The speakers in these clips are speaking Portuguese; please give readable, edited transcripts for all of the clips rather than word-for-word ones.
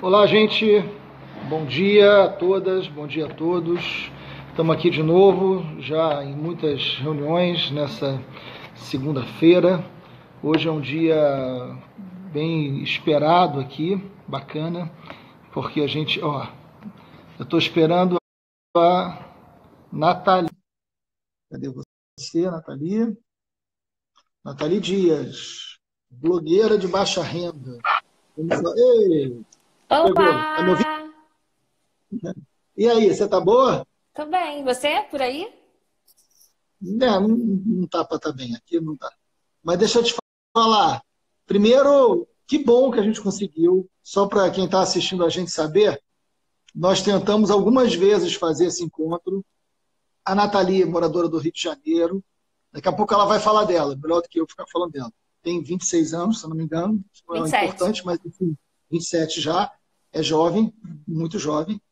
Olá, gente. Bom dia a todas, bom dia a todos. Estamos aqui de novo, já em muitas reuniões nessa segunda-feira. Hoje é um dia bem esperado aqui, bacana, porque a gente, eu estou esperando a Nathalie. Cadê você, Nathalie? Nathalie Dias, blogueira de baixa renda. Ei, chegou. Tá me ouvindo? Olá! E aí, você tá boa? Tô bem. Você, por aí? Não tá para estar bem, aqui não tá. Mas deixa eu te falar. Primeiro, que bom que a gente conseguiu. Só para quem está assistindo a gente saber, nós tentamos algumas vezes fazer esse encontro. A Nathalie, moradora do Rio de Janeiro, daqui a pouco ela vai falar dela, melhor do que eu ficar falando dela. Tem 26 anos, se eu não me engano, isso não é 27. importante, mas enfim, 27 já, é jovem, muito jovem.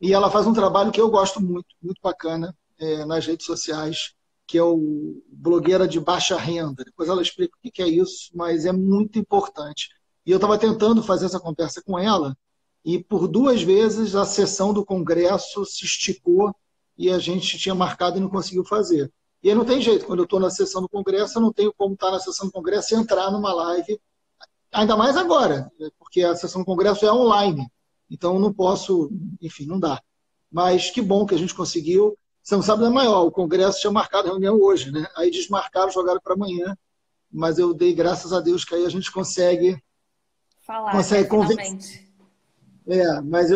E ela faz um trabalho que eu gosto muito, muito bacana, nas redes sociais, que é o blogueira de baixa renda. Depois ela explica o que é isso, mas é muito importante. E eu estava tentando fazer essa conversa com ela, e por duas vezes a sessão do Congresso se esticou e a gente tinha marcado e não conseguiu fazer. E aí não tem jeito, quando eu estou na sessão do Congresso, eu não tenho como estar na sessão do Congresso e entrar numa live, ainda mais agora, porque a sessão do Congresso é online. Então eu não posso, enfim, não dá. Mas que bom que a gente conseguiu. Você não sabe, não é maior, o Congresso tinha marcado a reunião hoje, né? Aí desmarcaram, jogaram para amanhã, mas eu dei graças a Deus que aí a gente Falar, né? consegue convencer. Finalmente. Mas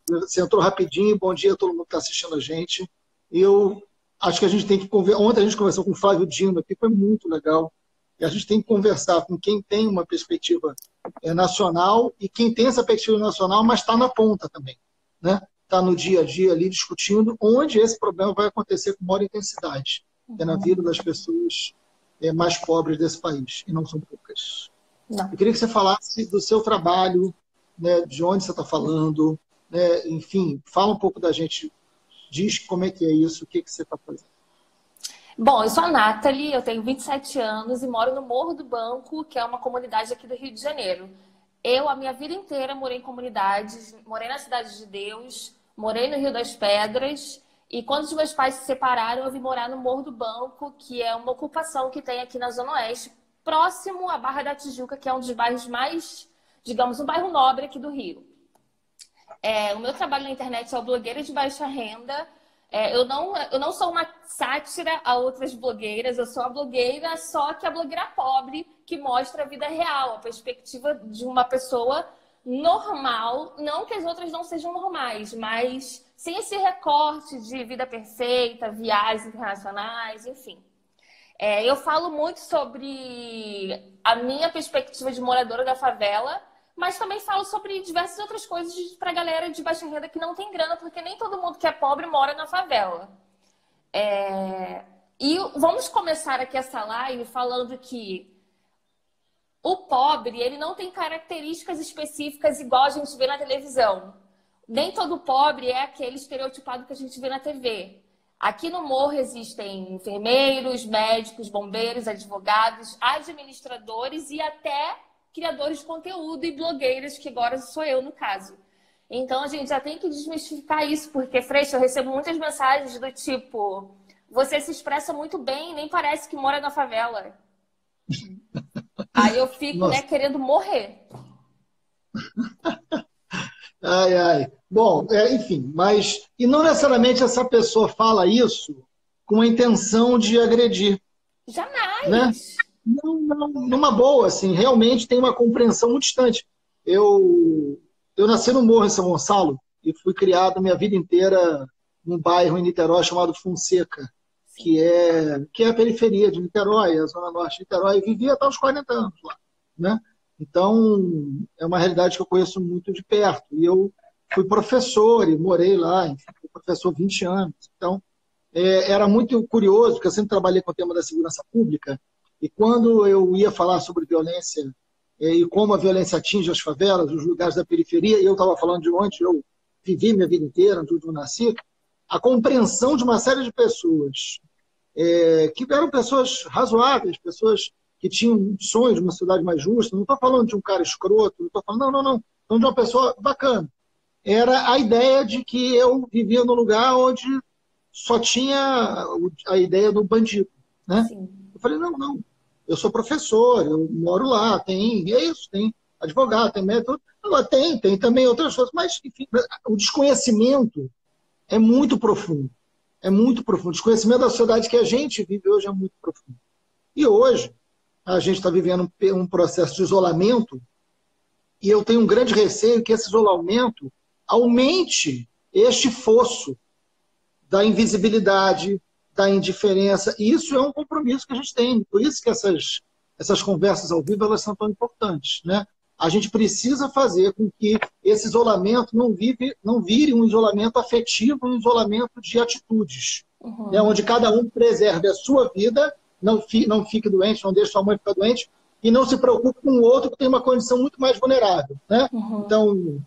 você entrou rapidinho, bom dia a todo mundo que está assistindo a gente. Eu acho que a gente tem que conversar. Ontem a gente conversou com o Flávio Dino aqui, foi muito legal. E a gente tem que conversar com quem tem uma perspectiva nacional e quem tem essa perspectiva nacional, mas está na ponta também, né? Está no dia a dia ali discutindo onde esse problema vai acontecer com maior intensidade, que é na vida das pessoas mais pobres desse país, e não são poucas. Não. Eu queria que você falasse do seu trabalho, né, de onde você está falando, né, enfim, fala um pouco da gente, diz como é que é isso, o que você está fazendo. Bom, eu sou a Nathalie, eu tenho 27 anos e moro no Morro do Banco, que é uma comunidade aqui do Rio de Janeiro. Eu, a minha vida inteira, morei em comunidades, morei na Cidade de Deus, morei no Rio das Pedras, e quando os meus pais se separaram, eu vim morar no Morro do Banco, que é uma ocupação que tem aqui na Zona Oeste, próximo à Barra da Tijuca, que é um dos bairros mais, digamos, um bairro nobre aqui do Rio. O meu trabalho na internet é o blogueira de baixa renda. Eu não sou uma sátira a outras blogueiras, eu sou a blogueira, só que a blogueira pobre que mostra a vida real, a perspectiva de uma pessoa normal. Não que as outras não sejam normais, mas sem esse recorte de vida perfeita, viagens internacionais, enfim. Eu falo muito sobre a minha perspectiva de moradora da favela, mas também falo sobre diversas outras coisas para a galera de baixa renda que não tem grana, porque nem todo mundo que é pobre mora na favela. E vamos começar aqui essa live falando que o pobre, ele não tem características específicas igual a gente vê na televisão. Nem todo pobre é aquele estereotipado que a gente vê na TV. Aqui no Morro existem enfermeiros, médicos, bombeiros, advogados, administradores e até criadores de conteúdo e blogueiras, que agora sou eu no caso. Então a gente já tem que desmistificar isso, porque, Freixo, eu recebo muitas mensagens do tipo: você se expressa muito bem, nem parece que mora na favela. Aí eu fico, né, Nossa, querendo morrer. ai, ai. Bom, enfim, mas, e não necessariamente essa pessoa fala isso com a intenção de agredir, né? Jamais! Não, não, numa boa, assim, realmente tem uma compreensão muito distante. Eu nasci no Morro em São Gonçalo e fui criado minha vida inteira num bairro em Niterói chamado Fonseca, Sim. que é a periferia de Niterói, a zona norte de Niterói, e vivia até os 40 anos lá, né? Então, é uma realidade que eu conheço muito de perto. E eu fui professor e morei lá, enfim, fui professor 20 anos. Então, era muito curioso, porque eu sempre trabalhei com o tema da segurança pública, e quando eu ia falar sobre violência e como a violência atinge as favelas, os lugares da periferia, e eu estava falando de onde eu vivi minha vida inteira, onde eu nasci, a compreensão de uma série de pessoas, que eram pessoas razoáveis, pessoas que tinham sonhos de uma cidade mais justa, não estou falando de um cara escroto, não estou falando, não, não, não. Então, de uma pessoa bacana. Era a ideia de que eu vivia num lugar onde só tinha a ideia do bandido, né? Sim. Eu falei, não, não, eu sou professor, eu moro lá, é isso, tem advogado, tem médico, agora tem também outras coisas, mas, enfim, o desconhecimento é muito profundo, é muito profundo. O desconhecimento da sociedade que a gente vive hoje é muito profundo. E hoje, a gente está vivendo um processo de isolamento e eu tenho um grande receio que esse isolamento aumente este fosso da invisibilidade, da indiferença. E isso é um compromisso que a gente tem. Por isso que essas conversas ao vivo elas são tão importantes, né? A gente precisa fazer com que esse isolamento não vire um isolamento afetivo, um isolamento de atitudes, né? Onde cada um preserve a sua vida, não fique doente, não deixe sua mãe ficar doente, e não se preocupe com o outro que tem uma condição muito mais vulnerável, né? Então,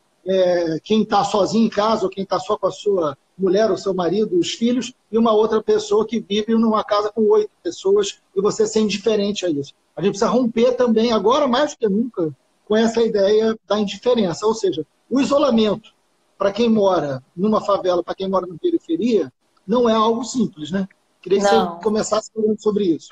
quem está sozinho em casa, ou quem está só com a sua mulher, ou seu marido, os filhos, e uma outra pessoa que vive numa casa com 8 pessoas, e você ser indiferente a isso. A gente precisa romper também, agora mais do que nunca, com essa ideia da indiferença. Ou seja, o isolamento, para quem mora numa favela, para quem mora na periferia, não é algo simples, né? Queria que você começasse falando sobre isso.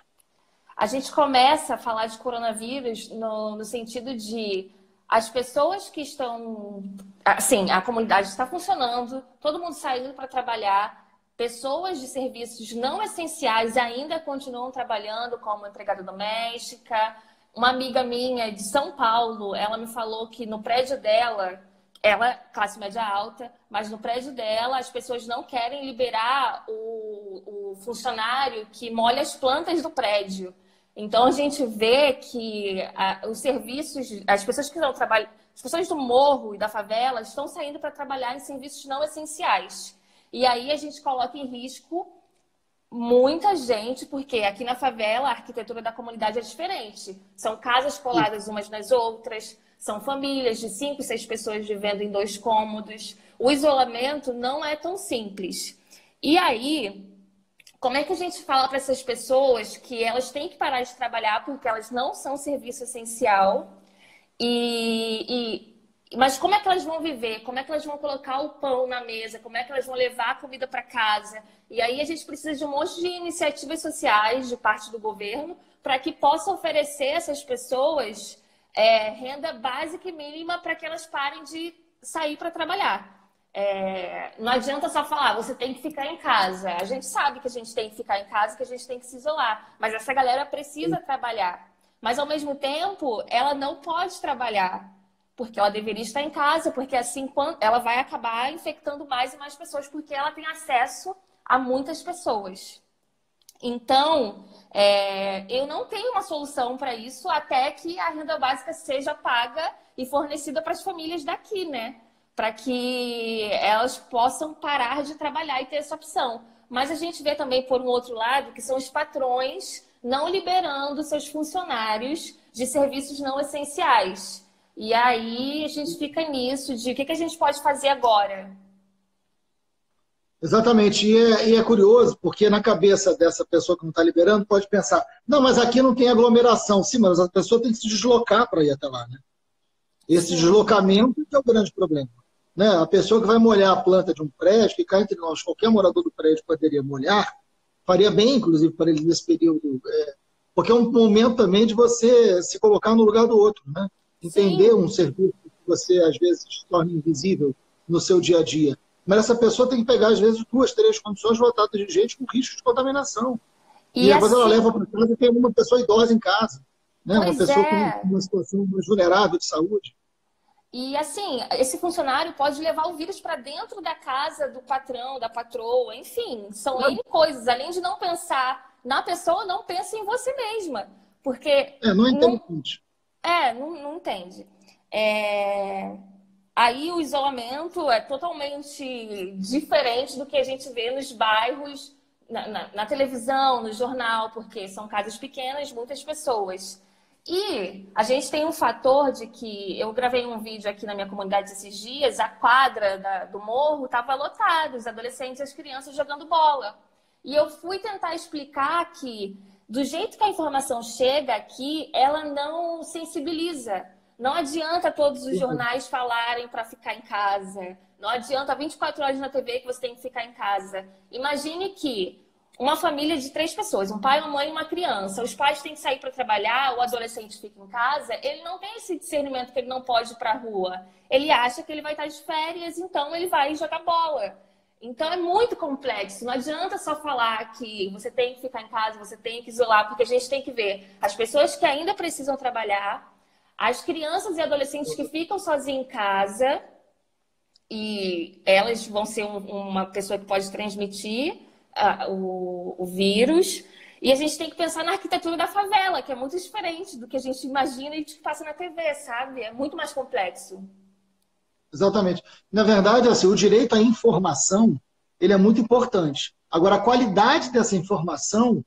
A gente começa a falar de coronavírus no sentido de as pessoas que estão... Assim, a comunidade está funcionando, todo mundo saindo para trabalhar, pessoas de serviços não essenciais ainda continuam trabalhando, como empregada doméstica. Uma amiga minha de São Paulo, ela me falou que no prédio dela, ela é classe média alta, mas no prédio dela as pessoas não querem liberar o funcionário que molha as plantas do prédio. Então a gente vê que os serviços, as pessoas que não trabalham, as pessoas do morro e da favela estão saindo para trabalhar em serviços não essenciais. E aí a gente coloca em risco muita gente, porque aqui na favela a arquitetura da comunidade é diferente. São casas coladas umas nas outras, são famílias de 5, 6 pessoas vivendo em 2 cômodos. O isolamento não é tão simples. E aí, como é que a gente fala para essas pessoas que elas têm que parar de trabalhar porque elas não são serviço essencial? Mas como é que elas vão viver? Como é que elas vão colocar o pão na mesa? Como é que elas vão levar a comida para casa? E aí a gente precisa de um monte de iniciativas sociais de parte do governo para que possa oferecer a essas pessoas renda básica e mínima para que elas parem de sair para trabalhar. Não adianta só falar, você tem que ficar em casa. A gente sabe que a gente tem que ficar em casa, que a gente tem que se isolar. Mas essa galera precisa trabalhar. Mas, ao mesmo tempo, ela não pode trabalhar. Porque ela deveria estar em casa, porque assim ela vai acabar infectando mais e mais pessoas, porque ela tem acesso a muitas pessoas. Então, eu não tenho uma solução para isso até que a renda básica seja paga e fornecida para as famílias daqui, né? Para que elas possam parar de trabalhar e ter essa opção. Mas a gente vê também, por um outro lado, que são os patrões não liberando seus funcionários de serviços não essenciais. E aí a gente fica nisso de o que a gente pode fazer agora. Exatamente, e é curioso, porque na cabeça dessa pessoa que não está liberando, pode pensar, não, mas aqui não tem aglomeração. Sim, mas a pessoa tem que se deslocar para ir até lá, né? Esse deslocamento é o grande problema. Né? A pessoa que vai molhar a planta de um prédio, que cá entre nós, qualquer morador do prédio poderia molhar, faria bem, inclusive, para ele nesse período. Porque é um momento também de você se colocar no lugar do outro, né? Entender um serviço que você, às vezes, se torna invisível no seu dia a dia. Mas essa pessoa tem que pegar, às vezes, 2, 3 condições lotadas de gente com risco de contaminação. E depois ela leva para casa e tem uma pessoa idosa em casa. Né? Uma pessoa com uma situação mais vulnerável de saúde. E assim, esse funcionário pode levar o vírus para dentro da casa do patrão, da patroa, enfim, são N coisas. Além de não pensar na pessoa, não pensa em você mesma. Porque. Não entende. Não entende. Aí o isolamento é totalmente diferente do que a gente vê nos bairros, na televisão, no jornal, porque são casas pequenas, muitas pessoas. E a gente tem um fator de que eu gravei um vídeo aqui na minha comunidade esses dias, a quadra do morro estava lotada, os adolescentes e as crianças jogando bola. E eu fui tentar explicar que, do jeito que a informação chega aqui, ela não sensibiliza. Não adianta todos os jornais falarem para ficar em casa. Não adianta 24 horas na TV que você tem que ficar em casa. Imagine que uma família de 3 pessoas, um pai, uma mãe e uma criança. Os pais têm que sair para trabalhar, o adolescente fica em casa. Ele não tem esse discernimento que ele não pode ir para a rua. Ele acha que ele vai estar de férias, então ele vai jogar bola. Então é muito complexo. Não adianta só falar que você tem que ficar em casa, você tem que isolar, porque a gente tem que ver as pessoas que ainda precisam trabalhar, as crianças e adolescentes que ficam sozinhas em casa e elas vão ser uma pessoa que pode transmitir o vírus. E a gente tem que pensar na arquitetura da favela, que é muito diferente do que a gente imagina e que passa na TV, sabe? É muito mais complexo. Exatamente. Na verdade, assim, o direito à informação, ele é muito importante. Agora, a qualidade dessa informação,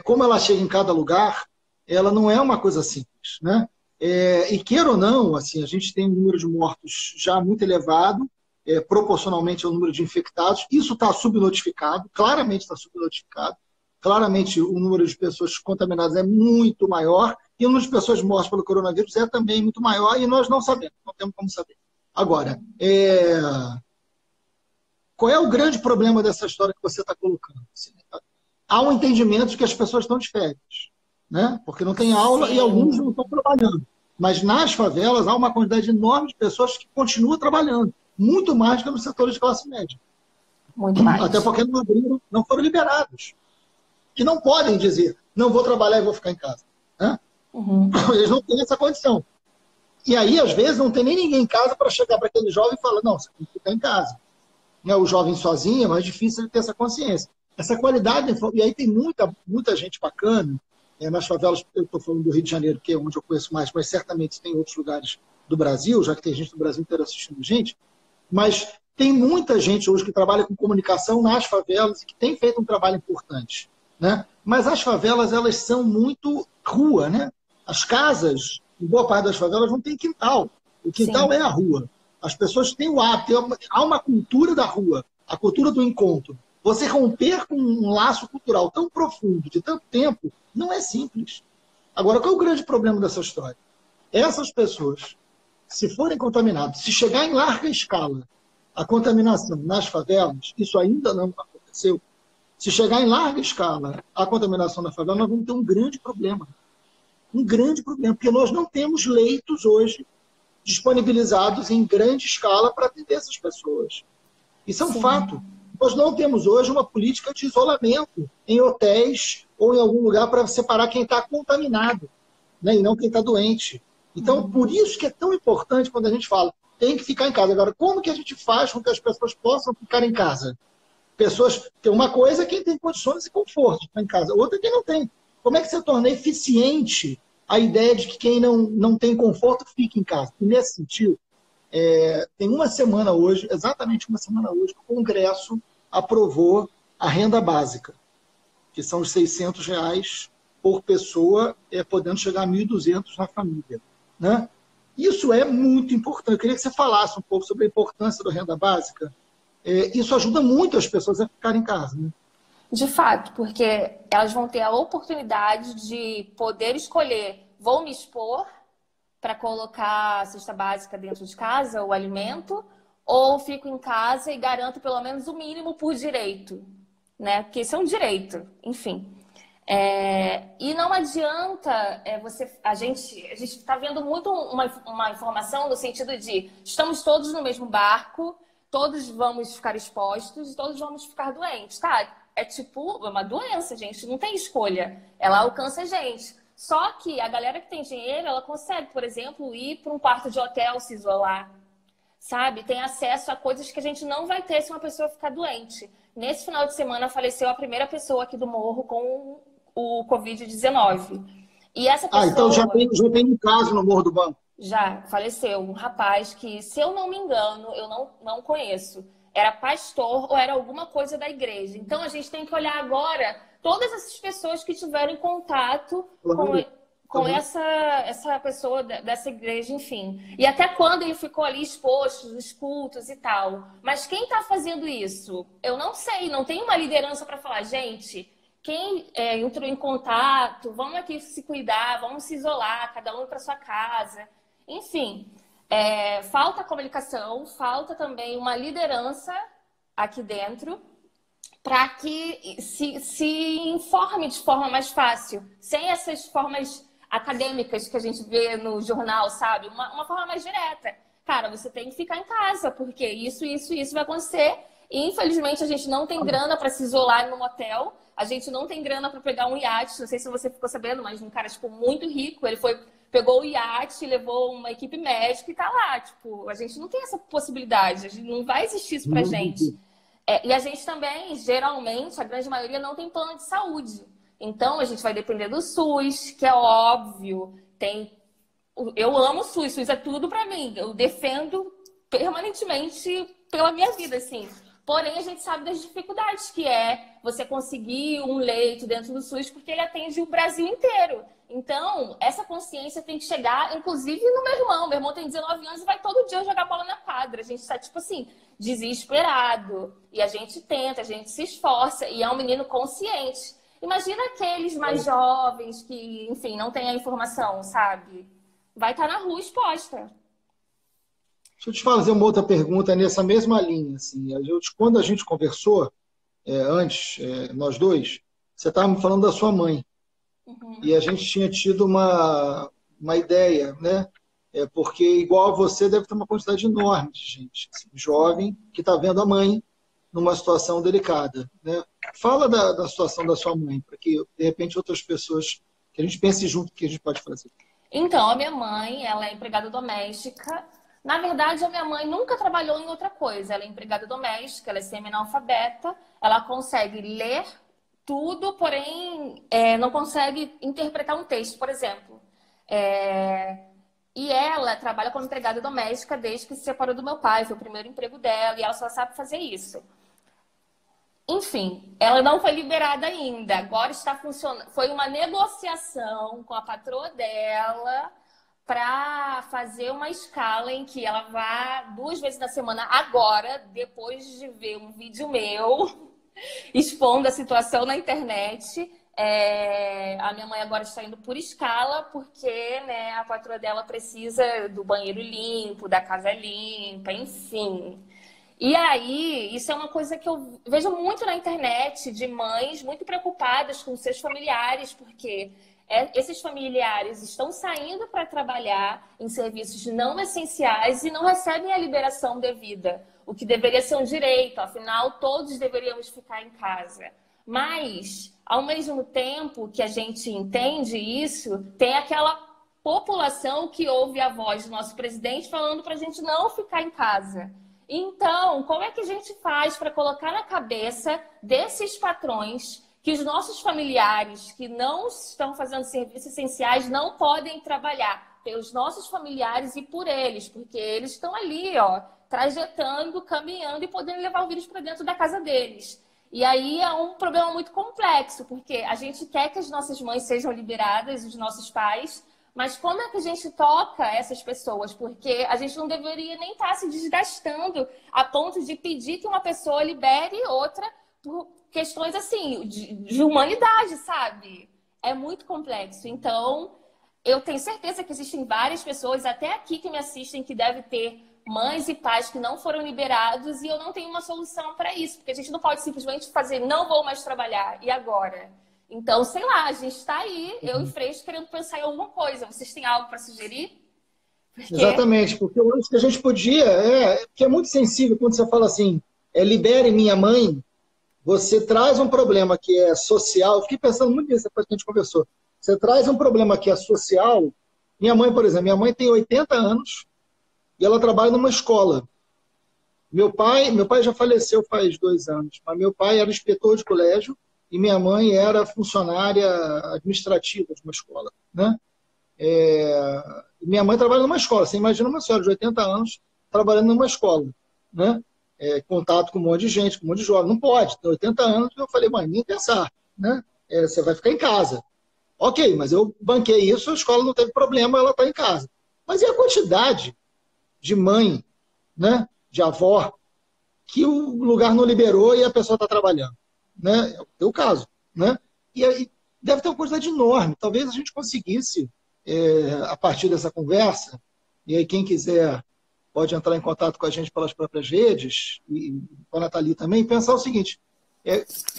como ela chega em cada lugar, ela não é uma coisa simples, né? E queira ou não, assim, a gente tem um número de mortos já muito elevado, proporcionalmente ao número de infectados. Isso está subnotificado, claramente está subnotificado. Claramente o número de pessoas contaminadas é muito maior e o número de pessoas mortas pelo coronavírus é também muito maior e nós não sabemos, não temos como saber. Agora, qual é o grande problema dessa história que você está colocando? Há um entendimento de que as pessoas estão de férias, né? Porque não tem aula e alguns não estão trabalhando. Mas nas favelas há uma quantidade enorme de pessoas que continuam trabalhando, muito mais que nos setores de classe média. Muito mais. Até porque não abriram, não foram liberados. Que não podem dizer, não vou trabalhar e vou ficar em casa. Né? Uhum. Eles não têm essa condição. E aí, às vezes, não tem nem ninguém em casa para chegar para aquele jovem e falar, não, você tem que ficar em casa. Né? O jovem sozinho é mais difícil de ter essa consciência. Essa qualidade, e aí tem muita gente bacana, nas favelas, eu estou falando do Rio de Janeiro, que é onde eu conheço mais, mas certamente tem outros lugares do Brasil, já que tem gente do Brasil inteiro assistindo gente, mas tem muita gente hoje que trabalha com comunicação nas favelas e que tem feito um trabalho importante. Né? Mas as favelas, elas são muito rua, né? As casas, em boa parte das favelas, não tem quintal. O quintal é a rua. As pessoas têm o hábito, há uma cultura da rua, a cultura do encontro. Você romper com um laço cultural tão profundo, de tanto tempo, não é simples. Agora, qual é o grande problema dessa história? Essas pessoas, se forem contaminadas, se chegar em larga escala a contaminação nas favelas, isso ainda não aconteceu, se chegar em larga escala a contaminação na favela, nós vamos ter um grande problema. Um grande problema, porque nós não temos leitos hoje disponibilizados em grande escala para atender essas pessoas. Isso é um fato. Nós não temos hoje uma política de isolamento em hotéis ou em algum lugar para separar quem está contaminado, né, e não quem está doente. Então, por isso que é tão importante quando a gente fala, tem que ficar em casa. Agora, como que a gente faz com que as pessoas possam ficar em casa? Pessoas, tem uma coisa é quem tem condições e conforto de ficar em casa, outra é quem não tem. Como é que você torna eficiente a ideia de que quem não tem conforto fique em casa? E nesse sentido, tem uma semana hoje, exatamente uma semana hoje, que o Congresso aprovou a renda básica, que são os R$600 por pessoa, podendo chegar a 1.200 na família. Né? Isso é muito importante. Eu queria que você falasse um pouco sobre a importância da renda básica. Isso ajuda muito as pessoas a ficarem em casa. Né? De fato, porque elas vão ter a oportunidade de poder escolher, vou me expor para colocar a cesta básica dentro de casa, o alimento, ou fico em casa e garanto pelo menos o mínimo por direito, né? Porque isso é um direito, enfim. E não adianta a gente está vendo muito uma informação no sentido de estamos todos no mesmo barco, todos vamos ficar expostos e todos vamos ficar doentes, tá? É tipo uma doença, gente, não tem escolha. Ela alcança a gente. Só que a galera que tem dinheiro, ela consegue, por exemplo, ir para um quarto de hotel se isolar, sabe? Tem acesso a coisas que a gente não vai ter se uma pessoa ficar doente. Nesse final de semana faleceu a primeira pessoa aqui do Morro com o Covid-19. E essa pessoa... então já tem um caso no Morro do Banco. Já faleceu um rapaz que, se eu não me engano, eu não conheço, era pastor ou era alguma coisa da igreja. Então a gente tem que olhar agora todas essas pessoas que tiveram contato com essa pessoa dessa igreja, enfim. E até quando ele ficou ali exposto nos cultos e tal. Mas quem está fazendo isso? Eu não sei, não tem uma liderança para falar, gente, quem entrou em contato, vamos aqui se cuidar, vamos se isolar, cada um para sua casa. Enfim, falta comunicação, falta também uma liderança aqui dentro para que se informe de forma mais fácil, sem essas formas acadêmicas que a gente vê no jornal, sabe? Uma forma mais direta. Cara, você tem que ficar em casa, porque isso vai acontecer. E, infelizmente, a gente não tem grana para se isolar num hotel. A gente não tem grana para pegar um iate. Não sei se você ficou sabendo, mas um cara, tipo, muito rico. Ele pegou o iate, levou uma equipe médica e tá lá. Tipo, a gente não tem essa possibilidade. A gente, não vai existir isso pra gente. E a gente também, geralmente, a grande maioria não tem plano de saúde. Então, a gente vai depender do SUS, que é óbvio. Eu amo o SUS. SUS é tudo pra mim. Eu defendo permanentemente pela minha vida, assim. Porém, a gente sabe das dificuldades que é você conseguir um leito dentro do SUS, porque ele atende o Brasil inteiro. Então, essa consciência tem que chegar, inclusive, no meu irmão. Meu irmão tem 19 anos e vai todo dia jogar bola na quadra. A gente está, tipo assim, desesperado. E a gente tenta, a gente se esforça. E é um menino consciente. Imagina aqueles mais jovens que, enfim, não têm a informação, sabe? Vai estar na rua exposta. Deixa eu te fazer uma outra pergunta nessa mesma linha. Assim. Quando a gente conversou antes, nós dois, você estava me falando da sua mãe. Uhum. E a gente tinha tido uma ideia, né? Porque, igual a você, deve ter uma quantidade enorme de gente, assim, jovem, que está vendo a mãe numa situação delicada. Né? Fala da situação da sua mãe, para que, de repente, outras pessoas, que a gente pense junto o que a gente pode fazer. Então, a minha mãe, ela é empregada doméstica. Na verdade, a minha mãe nunca trabalhou em outra coisa. Ela é empregada doméstica, ela é semi-analfabeta, ela consegue ler tudo, porém não consegue interpretar um texto, por exemplo. E ela trabalha como empregada doméstica desde que se separou do meu pai, foi o primeiro emprego dela, e ela só sabe fazer isso. Enfim, ela não foi liberada ainda. Agora está funcionando. Foi uma negociação com a patroa dela para fazer uma escala em que ela vá 2 vezes na semana agora, depois de ver um vídeo meu expondo a situação na internet. A minha mãe agora está indo por escala porque, né, a patroa dela precisa do banheiro limpo, da casa limpa, enfim. E aí, isso é uma coisa que eu vejo muito na internet, de mães muito preocupadas com seus familiares, porque esses familiares estão saindo para trabalhar em serviços não essenciais e não recebem a liberação devida, o que deveria ser um direito, afinal, todos deveríamos ficar em casa. Mas, ao mesmo tempo que a gente entende isso, tem aquela população que ouve a voz do nosso presidente falando para a gente não ficar em casa. Então, como é que a gente faz para colocar na cabeça desses patrões que os nossos familiares que não estão fazendo serviços essenciais não podem trabalhar pelos nossos familiares e por eles, porque eles estão ali, ó, trajetando, caminhando e podendo levar o vírus para dentro da casa deles. E aí é um problema muito complexo, porque a gente quer que as nossas mães sejam liberadas, os nossos pais, mas como é que a gente toca essas pessoas? Porque a gente não deveria nem estar se desgastando a ponto de pedir que uma pessoa libere outra por questões assim, de humanidade, sabe? É muito complexo. Então, eu tenho certeza que existem várias pessoas, até aqui que me assistem, que devem ter mães e pais que não foram liberados e eu não tenho uma solução para isso. Porque a gente não pode simplesmente fazer, não vou mais trabalhar, e agora? Então, sei lá, a gente está aí, eu e Freixo, querendo pensar em alguma coisa. Vocês têm algo para sugerir? Exatamente, porque eu acho que a gente podia, porque é muito sensível quando você fala assim, libere minha mãe, você traz um problema que é social, eu fiquei pensando muito nisso depois que a gente conversou, você traz um problema que é social, minha mãe, por exemplo, minha mãe tem 80 anos e ela trabalha numa escola. Meu pai já faleceu faz 2 anos, mas meu pai era inspetor de colégio, e minha mãe era funcionária administrativa de uma escola. Né? Minha mãe trabalha numa escola. Você imagina uma senhora de 80 anos trabalhando numa escola. Né? Contato com um monte de gente, com um monte de jovem. Não pode, tem 80 anos. Eu falei, mãe, nem pensar. Né? Você vai ficar em casa. Ok, mas eu banquei isso, a escola não teve problema, ela está em casa. Mas e a quantidade de mãe, né? De avó, que o lugar não liberou e a pessoa está trabalhando? Né? É o teu caso. Né? E aí deve ter uma quantidade enorme. Talvez a gente conseguisse, a partir dessa conversa, e aí quem quiser pode entrar em contato com a gente pelas próprias redes, e com a Nathalie também, pensar o seguinte,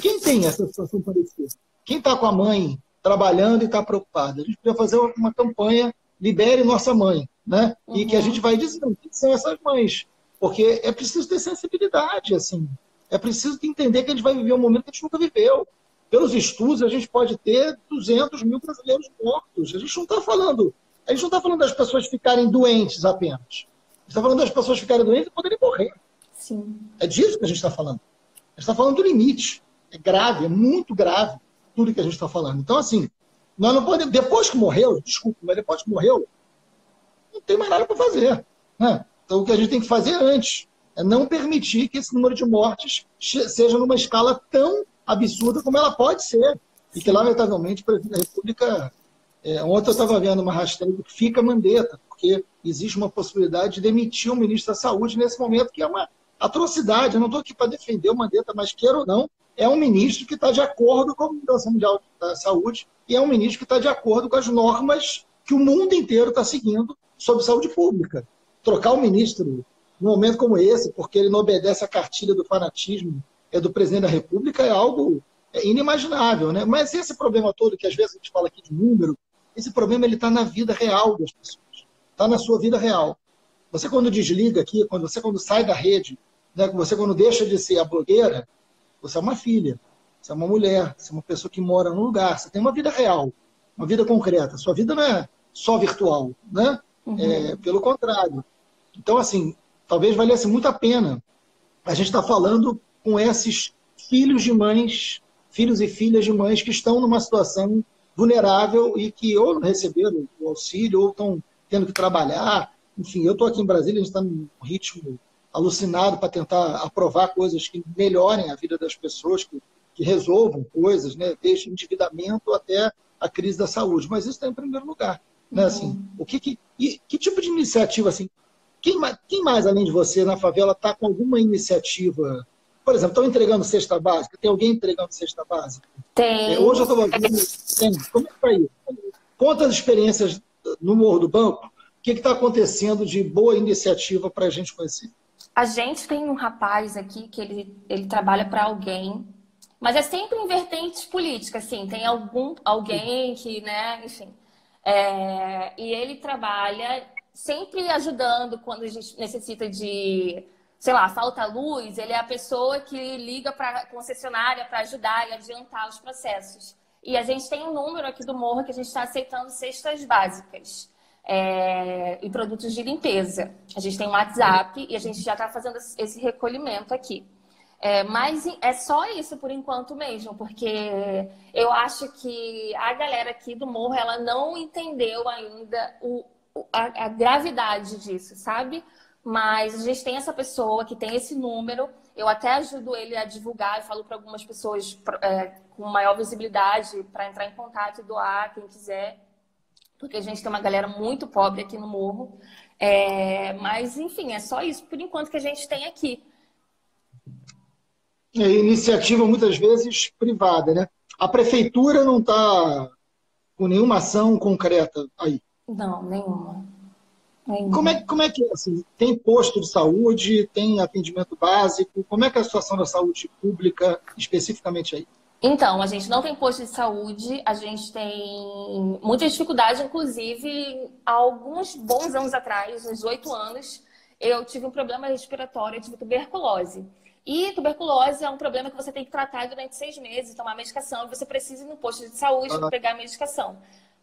quem tem essa situação parecida? Quem está com a mãe trabalhando e está preocupada? A gente podia fazer uma campanha Libere Nossa Mãe, né? E que a gente vai dizendo quem são essas mães. Porque é preciso ter sensibilidade, assim. É preciso entender que a gente vai viver um momento que a gente nunca viveu. Pelos estudos, a gente pode ter 200 mil brasileiros mortos. A gente não está falando das pessoas ficarem doentes apenas. A gente está falando das pessoas ficarem doentes e poderem morrer. Sim. É disso que a gente está falando. A gente está falando do limite. É grave, é muito grave tudo que a gente está falando. Então, assim, nós não podemos... Depois que morreu, desculpa, mas depois que morreu, não tem mais nada para fazer. Né? Então, o que a gente tem que fazer antes é não permitir que esse número de mortes seja numa escala tão absurda como ela pode ser. E que, lamentavelmente, o presidente da República... ontem eu estava vendo uma hashtag Fica Mandetta, porque existe uma possibilidade de demitir o ministro da Saúde nesse momento, que é uma atrocidade. Eu não estou aqui para defender o Mandetta, mas queira ou não, é um ministro que está de acordo com a Organização Mundial da Saúde e é um ministro que está de acordo com as normas que o mundo inteiro está seguindo sobre saúde pública. Trocar o ministro num momento como esse, porque ele não obedece à cartilha do fanatismo do presidente da República, é algo inimaginável, né? Mas esse problema todo, que às vezes a gente fala aqui de número, esse problema está na vida real das pessoas. Está na sua vida real. Você, quando desliga aqui, quando sai da rede, né, você, quando deixa de ser a blogueira, você é uma filha, você é uma mulher, você é uma pessoa que mora num lugar, você tem uma vida real, uma vida concreta. Sua vida não é só virtual, né? Pelo contrário. Então, assim, talvez valesse muito a pena a gente estar falando com esses filhos de mães, filhos e filhas de mães que estão numa situação vulnerável e que ou não receberam o auxílio ou estão tendo que trabalhar. Enfim, eu estou aqui em Brasília, a gente está num ritmo alucinado para tentar aprovar coisas que melhorem a vida das pessoas, que resolvam coisas, né? Desde endividamento até a crise da saúde. Mas isso está em primeiro lugar. Né? Assim, que tipo de iniciativa, assim, quem mais, além de você, na favela, está com alguma iniciativa? Por exemplo, estão entregando cesta básica? Tem alguém entregando cesta básica? Tem. Hoje eu estou vendo. Como é que está aí? Conta as experiências no Morro do Banco. O que está acontecendo de boa iniciativa para a gente conhecer? A gente tem um rapaz aqui que ele trabalha para alguém, mas é sempre em vertentes políticas, assim. Tem alguém que, né, enfim. E ele trabalha sempre ajudando quando a gente necessita de, sei lá, falta luz. Ele é a pessoa que liga para a concessionária para ajudar e adiantar os processos. E a gente tem um número aqui do Morro que a gente está aceitando cestas básicas. E produtos de limpeza. A gente tem um WhatsApp e a gente já está fazendo esse recolhimento aqui. Mas é só isso por enquanto mesmo, porque eu acho que a galera aqui do Morro, ela não entendeu ainda a gravidade disso, sabe? Mas a gente tem essa pessoa que tem esse número, eu até ajudo ele a divulgar, eu falo para algumas pessoas com maior visibilidade para entrar em contato e doar, quem quiser. Porque a gente tem uma galera muito pobre aqui no Morro. Mas, enfim, é só isso por enquanto que a gente tem aqui. Iniciativa, muitas vezes, privada, né? A prefeitura não está com nenhuma ação concreta aí? Não, nenhuma. Como é que é? Assim, tem posto de saúde, tem atendimento básico? Como é que é a situação da saúde pública, especificamente aí? Então, a gente não tem posto de saúde, a gente tem muita dificuldade, inclusive, há alguns bons anos atrás, uns 8 anos, eu tive um problema respiratório, eu tive tuberculose. E tuberculose é um problema que você tem que tratar durante 6 meses, tomar medicação, e você precisa ir no posto de saúde para pegar a medicação.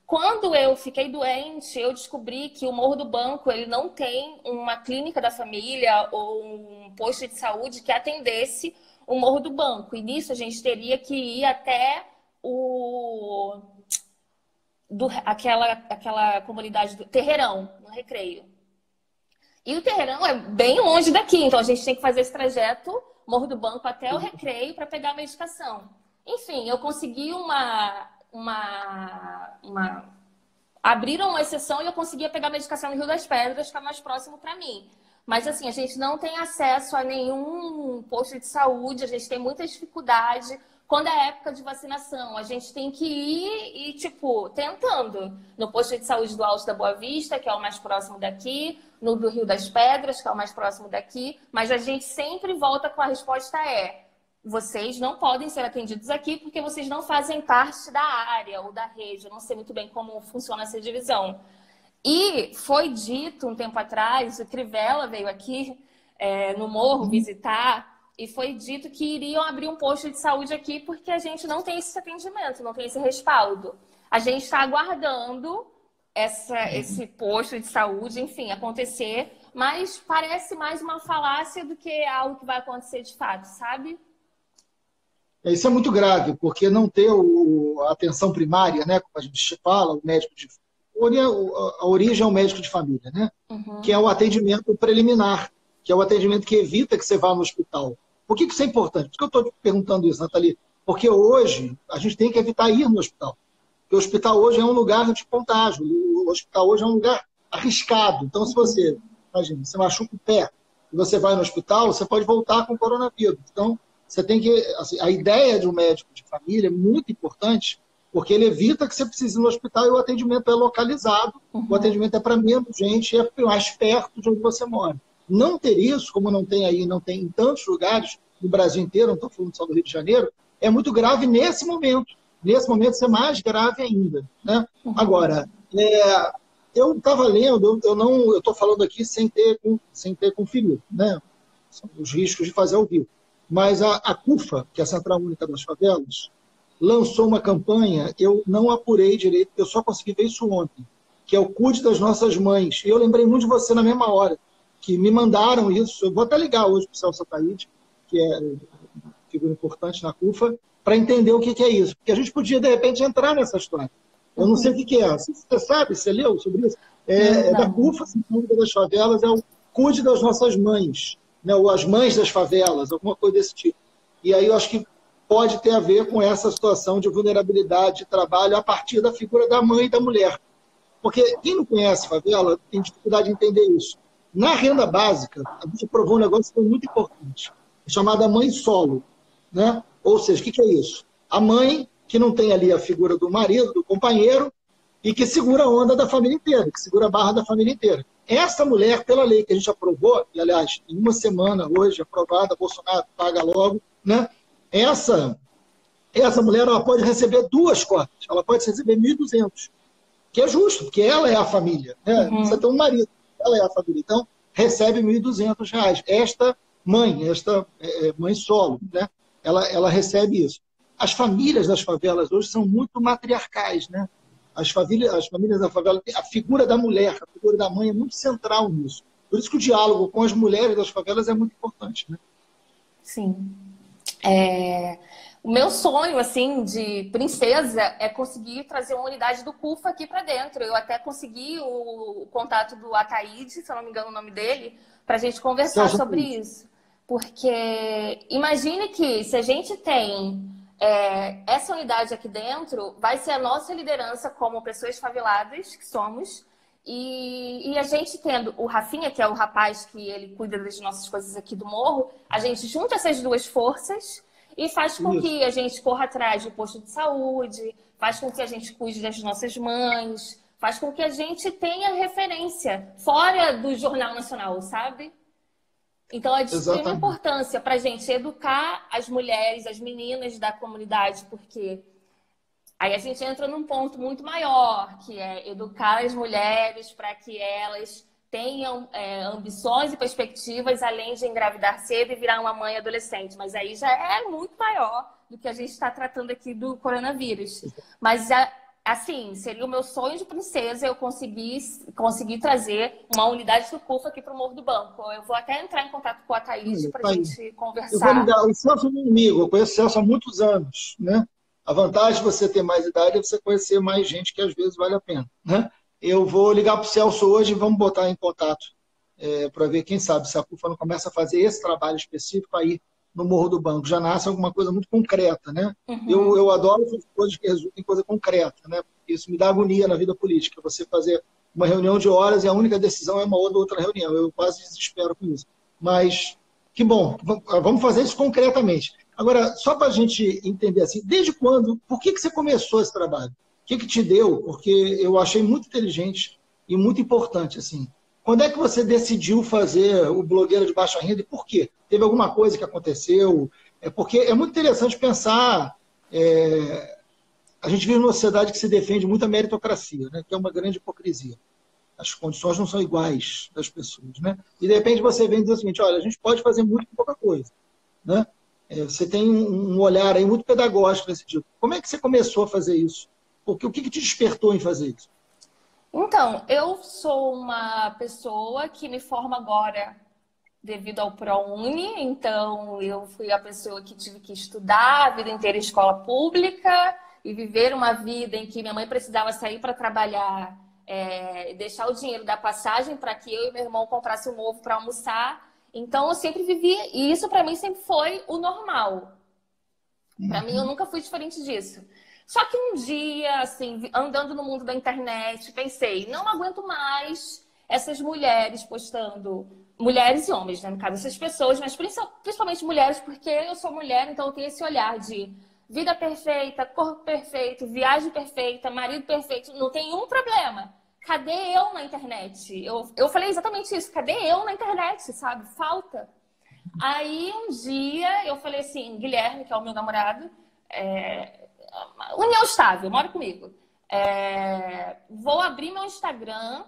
Quando eu fiquei doente, eu descobri que o Morro do Banco ele não tem uma clínica da família ou um posto de saúde que atendesse o Morro do Banco. E nisso a gente teria que ir até aquela comunidade do Terreirão, no Recreio. E o Terreirão é bem longe daqui, então a gente tem que fazer esse trajeto, Morro do Banco, até o Recreio para pegar a medicação. Enfim, eu consegui abriram uma exceção e eu conseguia pegar a medicação no Rio das Pedras, que é mais próximo para mim. Mas, assim, a gente não tem acesso a nenhum posto de saúde, a gente tem muita dificuldade. quando é época de vacinação, a gente tem que ir e, tipo, tentando. No posto de saúde do Alto da Boa Vista, que é o mais próximo daqui, no do Rio das Pedras, que é o mais próximo daqui, mas a gente sempre volta com a resposta vocês não podem ser atendidos aqui porque vocês não fazem parte da área ou da rede. Eu não sei muito bem como funciona essa divisão. E foi dito um tempo atrás, o Crivella veio aqui no Morro visitar, e foi dito que iriam abrir um posto de saúde aqui porque a gente não tem esse atendimento, não tem esse respaldo. A gente está aguardando esse posto de saúde, enfim, acontecer, mas parece mais uma falácia do que algo que vai acontecer de fato, sabe? Isso é muito grave, porque não ter a atenção primária, né, como a gente fala, o médico a origem é o médico de família, né? Que é o atendimento preliminar, que é o atendimento que evita que você vá no hospital. Por que isso é importante? Por que eu estou te perguntando isso, Nathalie? Porque hoje a gente tem que evitar ir no hospital. Porque o hospital hoje é um lugar de contágio, o hospital hoje é um lugar arriscado. Então, se você, imagina, você machuca o pé e você vai no hospital, você pode voltar com coronavírus. Então, você tem que... Assim, a ideia de um médico de família é muito importante, porque ele evita que você precise ir no hospital e o atendimento é localizado, o atendimento é para menos gente e é mais perto de onde você mora. Não ter isso, como não tem aí, não tem em tantos lugares no Brasil inteiro, não estou falando só do Rio de Janeiro, é muito grave nesse momento. Nesse momento, isso é mais grave ainda. Né? Agora, eu estava lendo, eu estou falando aqui sem ter conferido, né? São os riscos de fazer ao vivo. Mas a CUFA, que é a Central Única das Favelas, lançou uma campanha, eu não apurei direito, eu só consegui ver isso ontem, que é o Cuide das Nossas Mães. E eu lembrei muito de você na mesma hora, que me mandaram isso. Eu vou até ligar hoje para o Celso Ataíde, que é figura importante na CUFA, para entender o que é isso. Porque a gente podia, de repente, entrar nessa história. Eu não sei o que é. Você sabe, você leu sobre isso? É da CUFA, Central Única das Favelas, é o Cuide das Nossas Mães, né? Ou as Mães das Favelas, alguma coisa desse tipo. E aí eu acho que pode ter a ver com essa situação de vulnerabilidade de trabalho a partir da figura da mãe e da mulher. Porque quem não conhece favela tem dificuldade de entender isso. Na renda básica, a gente provou um negócio que foi muito importante, chamada mãe solo. Né? Ou seja, o que é isso? A mãe que não tem ali a figura do marido, do companheiro, e que segura a onda da família inteira, que segura a barra da família inteira. Essa mulher, pela lei que a gente aprovou, e aliás, em uma semana hoje aprovada, Bolsonaro paga logo, né? Essa mulher ela pode receber duas cotas, ela pode receber 1.200, que é justo, porque ela é a família. Né? Você tem um marido, ela é a família. Então, recebe R$ 1.200. Esta mãe solo, né? ela recebe isso. As famílias das favelas hoje são muito matriarcais. Né? As famílias da favela, a figura da mulher, a figura da mãe é muito central nisso. Por isso que o diálogo com as mulheres das favelas é muito importante. Né? Sim. O meu sonho, assim, de princesa é conseguir trazer uma unidade do CUFA aqui para dentro. Eu até consegui o contato do Ataíde, se eu não me engano o nome dele, para a gente conversar sobre isso. Porque imagine que se a gente tem essa unidade aqui dentro, vai ser a nossa liderança como pessoas faveladas que somos. E a gente tendo o Rafinha, que é o rapaz que ele cuida das nossas coisas aqui do morro, a gente junta essas duas forças e faz com que a gente corra atrás do posto de saúde, faz com que a gente cuide das nossas mães, faz com que a gente tenha referência fora do Jornal Nacional, sabe? Então é de extrema importância para a gente educar as mulheres, as meninas da comunidade, porque aí a gente entra num ponto muito maior, que é educar as mulheres para que elas tenham ambições e perspectivas, além de engravidar cedo e virar uma mãe adolescente. Mas aí já é muito maior do que a gente está tratando aqui do coronavírus. Mas, assim, seria o meu sonho de princesa eu conseguir trazer uma unidade do CUFA aqui para o Morro do Banco. Eu vou até entrar em contato com a Thaís para a gente conversar. Eu vou ligar. O Celso é meu amigo, eu conheço o Celso há muitos anos, né? A vantagem de você ter mais idade é você conhecer mais gente que às vezes vale a pena. Né? Eu vou ligar para o Celso hoje e vamos botar em contato para ver, quem sabe, se a CUFA não começa a fazer esse trabalho específico aí no Morro do Banco. Já nasce alguma coisa muito concreta. Né? Eu adoro essas coisas que resultam em coisa concreta. Né? Isso me dá agonia na vida política. Você fazer uma reunião de horas e a única decisão é uma ou outra reunião. Eu quase desespero com isso. Mas que bom, vamos fazer isso concretamente. Agora, só para a gente entender assim, desde quando, por que você começou esse trabalho? O que te deu? Porque eu achei muito inteligente e muito importante, assim. Quando é que você decidiu fazer o blogueiro de baixa renda e por quê? Teve alguma coisa que aconteceu? Porque é muito interessante pensar. A gente vive numa sociedade que se defende muito a meritocracia, né? Que é uma grande hipocrisia. As condições não são iguais das pessoas, né? E de repente você vem e diz o seguinte: olha, a gente pode fazer muito com pouca coisa, né? Você tem um olhar aí muito pedagógico nesse tipo. Como é que você começou a fazer isso? Porque o que te despertou em fazer isso? Então, eu sou uma pessoa que me forma agora devido ao ProUni, então eu fui a pessoa que tive que estudar a vida inteira em escola pública e viver uma vida em que minha mãe precisava sair para trabalhar, deixar o dinheiro da passagem para que eu e meu irmão comprasse um ovo para almoçar. Então eu sempre vivi, e isso para mim sempre foi o normal. Para mim eu nunca fui diferente disso. Só que um dia, assim, andando no mundo da internet, pensei, não aguento mais essas mulheres postando, mulheres e homens, né, no caso, essas pessoas, mas principalmente mulheres, porque eu sou mulher, então eu tenho esse olhar de vida perfeita, corpo perfeito, viagem perfeita, marido perfeito, não tem um problema. Cadê eu na internet? Eu falei exatamente isso, cadê eu na internet, sabe? Falta. Aí um dia eu falei assim, Guilherme, que é o meu namorado, união estável, mora comigo. Vou abrir meu Instagram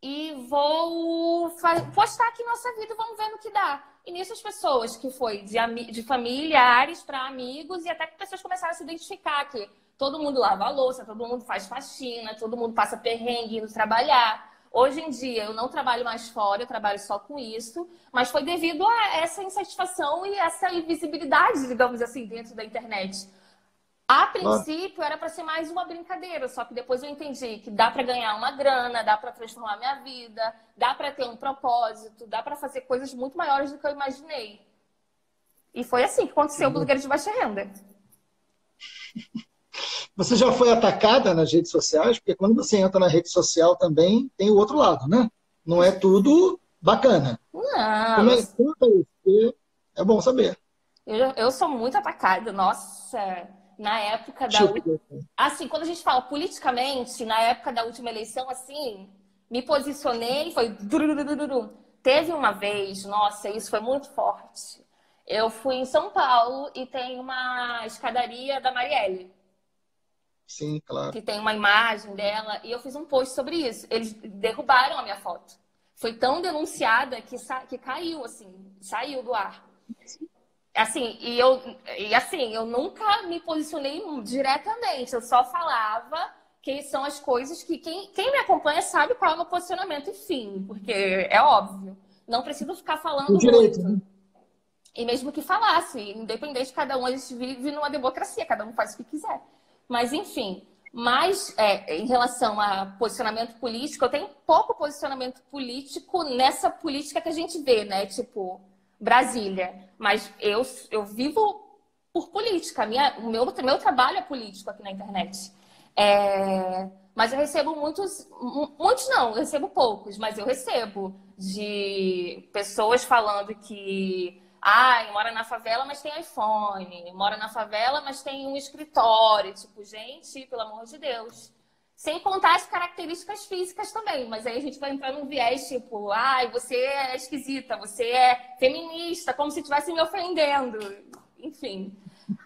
e vou postar aqui nossa vida, vamos ver no que dá. E nisso as pessoas, que foi de familiares para amigos, e até que pessoas começaram a se identificar que todo mundo lava a louça, todo mundo faz faxina, todo mundo passa perrengue indo trabalhar. Hoje em dia eu não trabalho mais fora, eu trabalho só com isso, mas foi devido a essa insatisfação e essa invisibilidade, digamos assim, dentro da internet. A princípio era para ser mais uma brincadeira, só que depois eu entendi que dá para ganhar uma grana, dá para transformar minha vida, dá para ter um propósito, dá para fazer coisas muito maiores do que eu imaginei. E foi assim que aconteceu o blogueiro de baixa renda. Você já foi atacada nas redes sociais? Porque quando você entra na rede social também tem o outro lado, né? Não é tudo bacana. Não. Como é isso? É bom saber. Eu sou muito atacada. Nossa, na época da... Assim, quando a gente fala politicamente, na época da última eleição, assim, me posicionei, foi... Teve uma vez, nossa, isso foi muito forte. Eu fui em São Paulo e tem uma escadaria da Marielle. Sim, claro. Que tem uma imagem dela, e eu fiz um post sobre isso. Eles derrubaram a minha foto. Foi tão denunciada que caiu, assim, saiu do ar. Assim, eu nunca me posicionei diretamente, eu só falava que são as coisas que quem me acompanha sabe qual é o meu posicionamento, enfim, porque é óbvio. Não preciso ficar falando muito. Né? E mesmo que falasse, independente de cada um, a gente vive numa democracia, cada um faz o que quiser. Mas, enfim, em relação a posicionamento político, eu tenho pouco posicionamento político nessa política que a gente vê, né? Tipo, Brasília. Mas eu vivo por política. O meu trabalho é político aqui na internet. Mas eu recebo muitos não, eu recebo poucos, mas eu recebo de pessoas falando que mora na favela, mas tem iPhone. Mora na favela, mas tem um escritório. Tipo, gente, pelo amor de Deus. Sem contar as características físicas também. Mas aí a gente vai entrar num viés tipo... você é esquisita, você é feminista, como se estivesse me ofendendo. Enfim.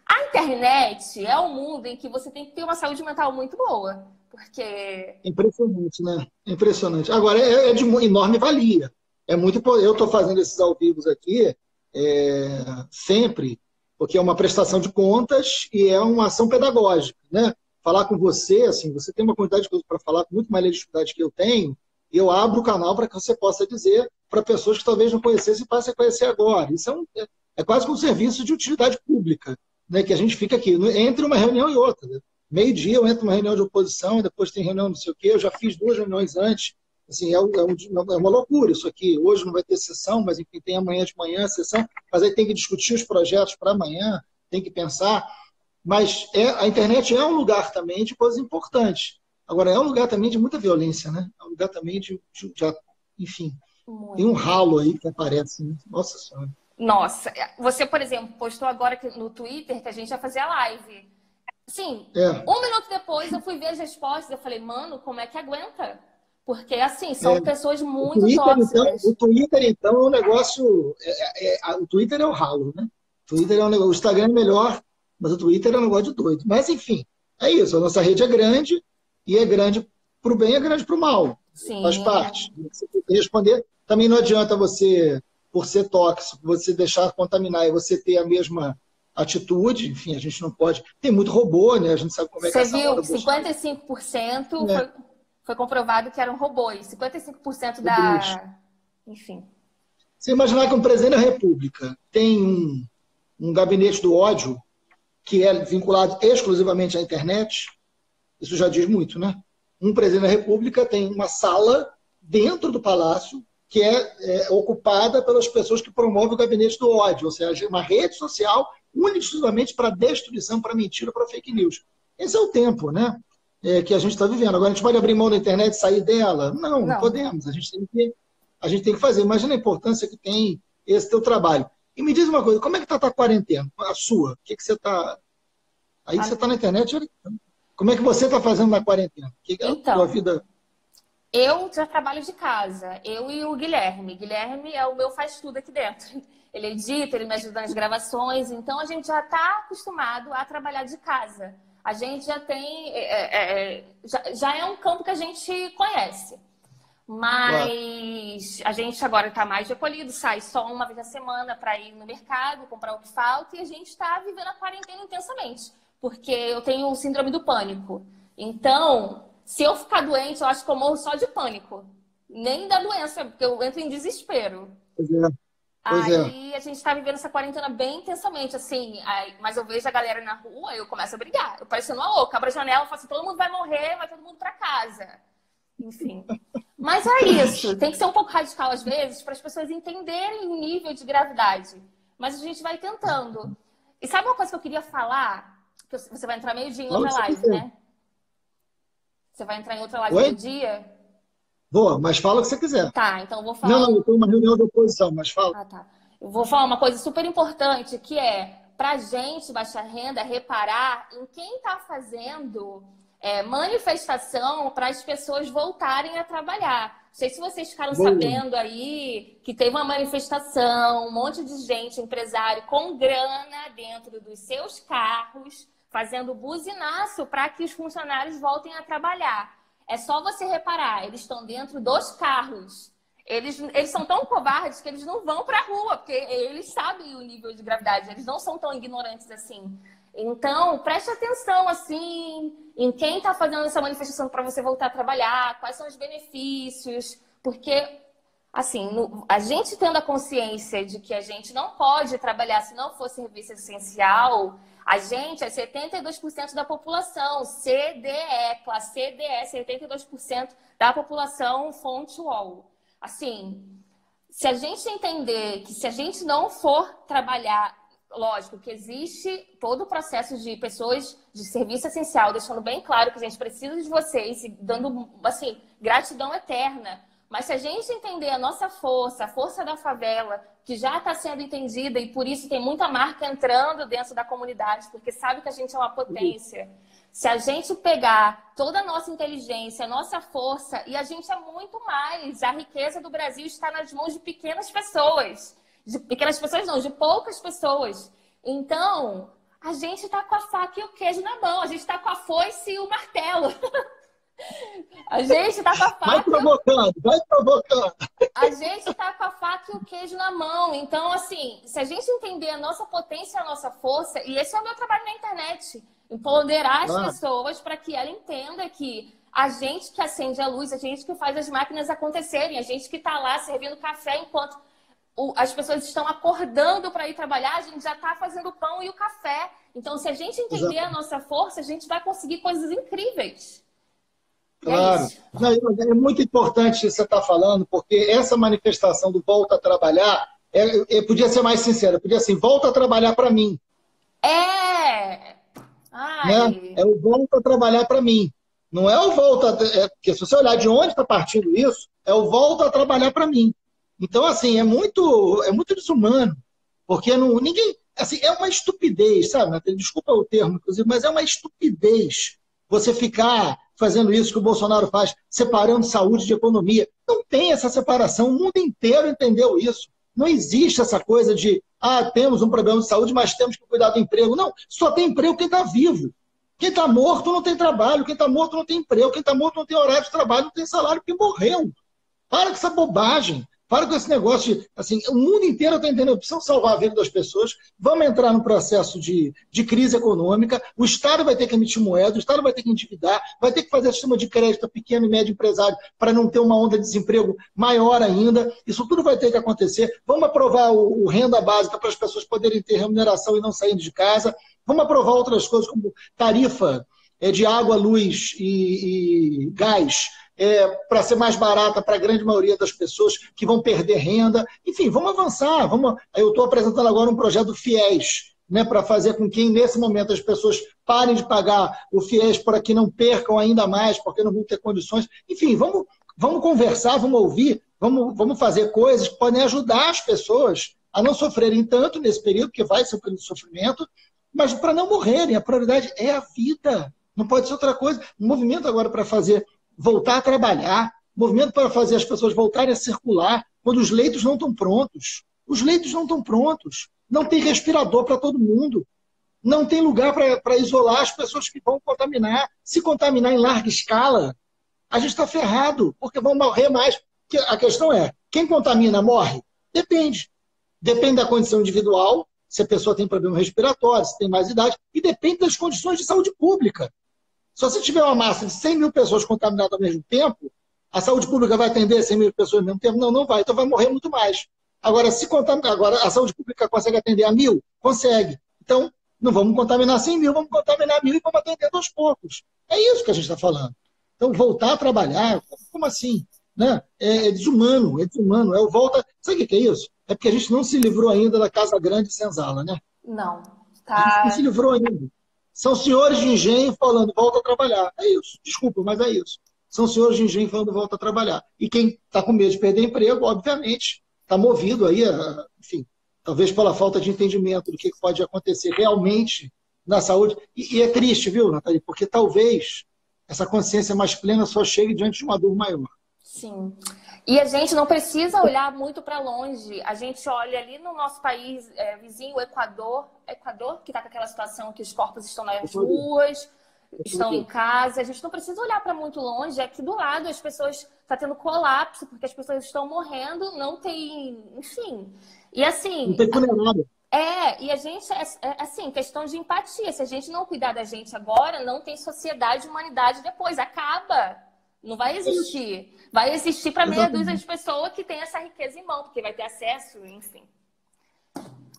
A internet é um mundo em que você tem que ter uma saúde mental muito boa. Porque... Impressionante, né? Impressionante. Agora, é de enorme valia. Eu estou fazendo esses ao vivos aqui... sempre, porque é uma prestação de contas e é uma ação pedagógica, né? Falar com você, assim, você tem uma quantidade de coisas para falar com muito mais legitimidade que eu tenho, eu abro o canal para que você possa dizer para pessoas que talvez não conhecessem e passem a conhecer agora. Isso é quase como um serviço de utilidade pública, né? Que a gente fica aqui, entre uma reunião e outra. Né? Meio-dia eu entro numa reunião de oposição, depois tem reunião não sei o quê, eu já fiz 2 reuniões antes. Assim, é uma loucura isso aqui. Hoje não vai ter sessão, mas enfim, tem amanhã de manhã a sessão. Mas aí tem que discutir os projetos para amanhã, tem que pensar. Mas a internet é um lugar também de coisas importantes. Agora, é um lugar também de muita violência, né? É um lugar também enfim, muito. Tem um ralo aí que aparece. Né? Nossa Senhora. Nossa, você, por exemplo, postou agora no Twitter que a gente ia fazer a live. Sim, É, 1 minuto depois eu fui ver as respostas, eu falei, mano, como é que aguenta? Porque, assim, é. são pessoas O muito Twitter, então, tóxicas. é um negócio. O Twitter é o ralo, né? O Twitter é um negócio. O Instagram é melhor, mas o Twitter é um negócio de doido. Mas, enfim, é isso. A nossa rede é grande, e é grande para o bem e é grande para o mal. Faz Sim, parte. Você tem que responder. Também não adianta você, por ser tóxico, você deixar contaminar e você ter a mesma atitude. Enfim, a gente não pode. Tem muito robô, né? A gente sabe como é que é você essa viu onda que Bolsonaro. 55% É, foi comprovado que eram robôs. 55% robôs. da... Enfim. Você imaginar que um presidente da República tem um gabinete do ódio que é vinculado exclusivamente à internet, isso já diz muito, né? Um presidente da República tem uma sala dentro do palácio que é ocupada pelas pessoas que promovem o gabinete do ódio, ou seja, uma rede social única e exclusivamente para destruição, para mentira, para fake news. Esse é o tempo, né? Que a gente está vivendo. Agora, a gente pode abrir mão da internet e sair dela? Não, não Não. podemos. A gente tem que fazer. Imagina a importância que tem esse teu trabalho. E me diz uma coisa, como é que está a tua quarentena? A sua? O que você está... Aí você está na internet, como é que você está fazendo na quarentena? Que a tua Então, vida... eu já trabalho de casa, eu e o Guilherme. Guilherme é o meu faz tudo aqui dentro. Ele edita, ele me ajuda nas gravações, então a gente já está acostumado a trabalhar de casa. A gente já tem. Já é um campo que a gente conhece. Claro. Mas a gente agora está mais recolhido, sai só uma vez na semana para ir no mercado, comprar o que falta, e a gente está vivendo a quarentena intensamente, porque eu tenho o síndrome do pânico. Então, se eu ficar doente, eu acho que eu morro só de pânico, nem da doença, porque eu entro em desespero. Pois é. Pois é. Aí a gente está vivendo essa quarentena bem intensamente, assim. Mas eu vejo a galera na rua, eu começo a brigar. Eu parecendo uma louca, abro a janela, falo assim, todo mundo vai morrer, vai todo mundo para casa. Enfim. Mas é isso. Tem que ser um pouco radical às vezes para as pessoas entenderem o nível de gravidade. Mas a gente vai tentando. E sabe uma coisa que eu queria falar? Que você vai entrar meio-dia em Fala o outra que você live, quiser. né? Você vai entrar em outra live Oi? meio-dia? Boa, mas fala o que você quiser. Tá, então eu vou Não, falar não, eu tenho uma reunião de oposição, mas fala. Ah, tá. Eu vou falar uma coisa super importante, que é para gente, baixa renda, reparar em quem está fazendo manifestação para as pessoas voltarem a trabalhar. Não sei se vocês ficaram Boa. sabendo aí que teve uma manifestação, um monte de gente, empresário, com grana dentro dos seus carros, fazendo buzinaço para que os funcionários voltem a trabalhar. É só você reparar, eles estão dentro dos carros. Eles são tão covardes que eles não vão para a rua, porque eles sabem o nível de gravidade, eles não são tão ignorantes assim. Então, preste atenção, assim, em quem está fazendo essa manifestação para você voltar a trabalhar, quais são os benefícios, porque, assim, a gente tendo a consciência de que a gente não pode trabalhar se não for serviço essencial, a gente é 72% da população, CDE, classe CDE, 72% da população fonte UOL. Assim, se a gente entender que se a gente não for trabalhar, lógico que existe todo o processo de pessoas de serviço essencial, deixando bem claro que a gente precisa de vocês, e dando, assim, gratidão eterna. Mas se a gente entender a nossa força, a força da favela, que já está sendo entendida e por isso tem muita marca entrando dentro da comunidade, porque sabe que a gente é uma potência. Se a gente pegar toda a nossa inteligência, a nossa força, e a gente é muito mais, a riqueza do Brasil está nas mãos de pequenas pessoas. De pequenas pessoas não, de poucas pessoas. Então, a gente está com a faca e o queijo na mão, a gente está com a foice e o martelo. A gente está com a Vai faca provocando, vai provocando. a gente está com a faca e o queijo na mão. Então, assim, se a gente entender a nossa potência e a nossa força, e esse é o meu trabalho na internet, empoderar as Claro, pessoas para que ela entenda que a gente que acende a luz, a gente que faz as máquinas acontecerem, a gente que está lá servindo café enquanto as pessoas estão acordando para ir trabalhar, a gente já está fazendo o pão e o café. Então, se a gente entender a exato. nossa força, a gente vai conseguir coisas incríveis. E é Claro. isso. Não, é muito importante isso que você está falando, porque essa manifestação do volta a trabalhar, podia ser mais sincera, podia ser assim, volta a trabalhar para mim, É! né? Ai, É o volta a trabalhar para mim. Não é o volta, porque se você olhar de onde está partindo isso, é o volta a trabalhar para mim. Então, assim, é muito desumano. Porque não, ninguém... Assim, é uma estupidez, sabe, Natália? Desculpa o termo, inclusive, mas é uma estupidez você ficar fazendo isso que o Bolsonaro faz, separando saúde de economia. Não tem essa separação, o mundo inteiro entendeu isso. Não existe essa coisa de, temos um problema de saúde, mas temos que cuidar do emprego. Não, só tem emprego quem está vivo. Quem está morto não tem trabalho, quem está morto não tem emprego, quem está morto não tem horário de trabalho, não tem salário, porque morreu. Para com essa bobagem. Para com esse negócio de, assim, o mundo inteiro está entendendo, precisam salvar a vida das pessoas, vamos entrar num processo de crise econômica, o Estado vai ter que emitir moeda, o Estado vai ter que endividar, vai ter que fazer sistema de crédito a pequeno e médio empresário para não ter uma onda de desemprego maior ainda, isso tudo vai ter que acontecer, vamos aprovar o renda básica para as pessoas poderem ter remuneração e não saindo de casa, vamos aprovar outras coisas como tarifa de água, luz e gás, para ser mais barata para a grande maioria das pessoas que vão perder renda. Enfim, vamos avançar. Eu estou apresentando agora um projeto do FIES, né, para fazer com que, nesse momento, as pessoas parem de pagar o FIES para que não percam ainda mais, porque não vão ter condições. Enfim, vamos conversar, vamos ouvir, vamos fazer coisas que podem ajudar as pessoas a não sofrerem tanto nesse período, que vai ser um período de sofrimento, mas para não morrerem. A prioridade é a vida. Não pode ser outra coisa. Um movimento agora para fazer voltar a trabalhar, movimento para fazer as pessoas voltarem a circular, quando os leitos não estão prontos. Os leitos não estão prontos. Não tem respirador para todo mundo. Não tem lugar para isolar as pessoas que vão contaminar. Se contaminar em larga escala, a gente está ferrado, porque vão morrer mais. Porque a questão é, quem contamina morre? Depende. Depende da condição individual, se a pessoa tem problema respiratório, se tem mais idade, e depende das condições de saúde pública. Se você tiver uma massa de 100 mil pessoas contaminadas ao mesmo tempo, a saúde pública vai atender 100 mil pessoas ao mesmo tempo? Não, não vai. Então vai morrer muito mais. Agora, agora a saúde pública consegue atender a 1.000? Consegue. Então, não vamos contaminar 100 mil, vamos contaminar 1.000 e vamos atender aos poucos. É isso que a gente está falando. Então, voltar a trabalhar, como assim? Né? É desumano, é desumano. Sabe o que é isso? É porque a gente não se livrou ainda da Casa Grande e Senzala, né? Não. A gente não Tá. se livrou ainda. São senhores de engenho falando, volta a trabalhar. É isso, desculpa, mas é isso. São senhores de engenho falando, volta a trabalhar. E quem está com medo de perder emprego, obviamente, está movido aí, enfim, talvez pela falta de entendimento do que pode acontecer realmente na saúde. E é triste, viu, Nathalie? Porque talvez essa consciência mais plena só chegue diante de uma dor maior. Sim. E a gente não precisa olhar muito para longe. A gente olha ali no nosso país vizinho, o Equador, que está com aquela situação que os corpos estão nas ruas, estão em casa. A gente não precisa olhar para muito longe. Aqui do lado as pessoas estão tendo colapso, porque as pessoas estão morrendo, não tem... Enfim. E assim... Não tem funerária. E a gente, assim, questão de empatia. Se a gente não cuidar da gente agora, não tem sociedade e humanidade depois. Acaba. Não vai existir. Vai existir para meia dúzia de pessoas que tem essa riqueza em mão, porque vai ter acesso, enfim.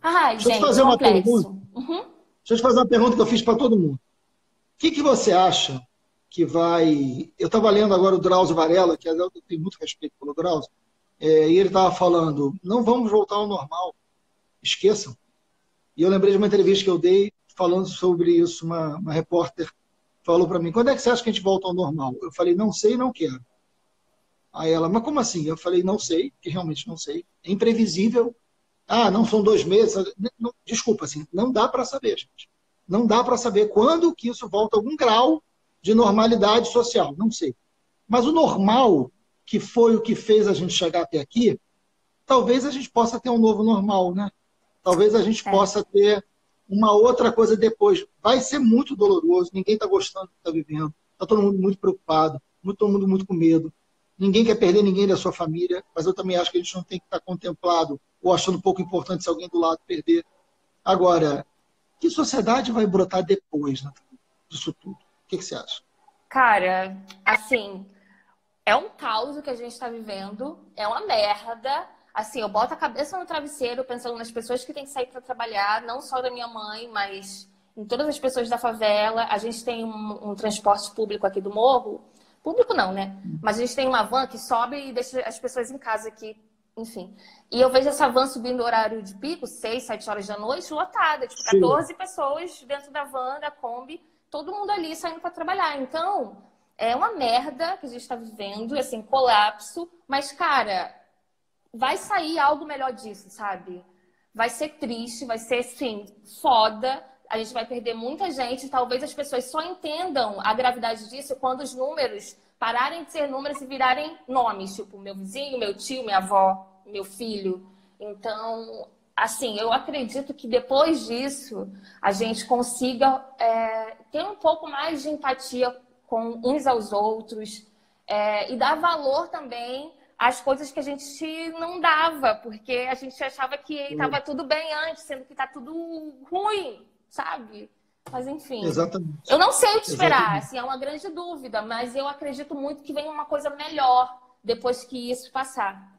Ai, Deixa eu gente, te fazer uma complexo. pergunta. Deixa eu te fazer uma pergunta que eu fiz para todo mundo. O que você acha que vai... Eu estava lendo agora o Drauzio Varela, que eu tenho muito respeito pelo Drauzio, e ele estava falando, não vamos voltar ao normal. Esqueçam. E eu lembrei de uma entrevista que eu dei falando sobre isso. Uma repórter falou para mim, quando é que você acha que a gente volta ao normal? Eu falei, não sei e não quero. Aí ela, mas como assim? Eu falei, não sei, que realmente não sei. É imprevisível. Não são 2 meses. Não, desculpa, assim, não dá para saber, gente. Não dá para saber quando que isso volta a algum grau de normalidade social. Não sei. Mas o normal, que foi o que fez a gente chegar até aqui, talvez a gente possa ter um novo normal, né? Talvez a gente possa ter uma outra coisa depois. Vai ser muito doloroso, ninguém está gostando do que está vivendo. Está todo mundo muito preocupado, todo mundo muito com medo. Ninguém quer perder ninguém da sua família, mas eu também acho que a gente não tem que estar contemplado ou achando pouco importante se alguém do lado perder. Agora, que sociedade vai brotar depois, né, disso tudo? O que você acha? Cara, assim, é um caos o que a gente está vivendo, é uma merda. Assim, eu boto a cabeça no travesseiro pensando nas pessoas que têm que sair para trabalhar, não só da minha mãe, mas em todas as pessoas da favela. A gente tem um transporte público aqui do morro. Público não, né? Mas a gente tem uma van que sobe e deixa as pessoas em casa aqui, enfim. E eu vejo essa van subindo no horário de pico, 6, 7 horas da noite, lotada. Tipo, 14 pessoas dentro da van, da Kombi, todo mundo ali saindo para trabalhar. Então, é uma merda que a gente está vivendo, assim, colapso. Mas, cara, vai sair algo melhor disso, sabe? vai ser triste, vai ser, sim, foda. A gente vai perder muita gente. Talvez as pessoas só entendam a gravidade disso quando os números pararem de ser números e virarem nomes. Tipo, meu vizinho, meu tio, minha avó, meu filho. Então, assim, eu acredito que depois disso a gente consiga ter um pouco mais de empatia com uns aos outros e dar valor também às coisas que a gente não dava, porque a gente achava que estava tudo bem antes, sendo que está tudo ruim, sabe? Mas enfim, Exatamente. eu não sei o que esperar, Exatamente. assim, é uma grande dúvida, mas eu acredito muito que vem uma coisa melhor depois que isso passar.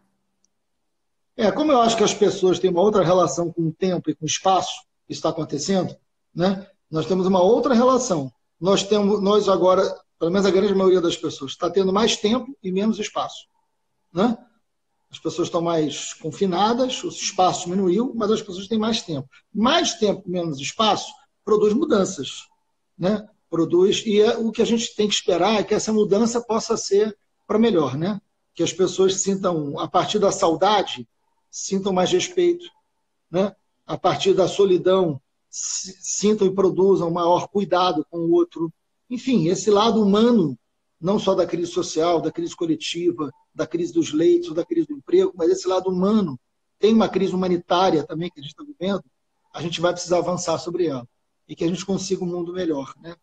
Como eu acho que as pessoas têm uma outra relação com o tempo e com o espaço, isso está acontecendo, né? Nós temos uma outra relação. Nós agora, pelo menos a grande maioria das pessoas, está tendo mais tempo e menos espaço, né? As pessoas estão mais confinadas, o espaço diminuiu, mas as pessoas têm mais tempo. Mais tempo, menos espaço, produz mudanças, né? O que a gente tem que esperar é que essa mudança possa ser para melhor, né? Que as pessoas sintam, a partir da saudade, sintam mais respeito, né? A partir da solidão, sintam e produzam maior cuidado com o outro. Enfim, esse lado humano, não só da crise social, da crise coletiva, da crise dos leitos, da crise do emprego, mas esse lado humano, tem uma crise humanitária também que a gente está vivendo, a gente vai precisar avançar sobre ela e que a gente consiga um mundo melhor, né?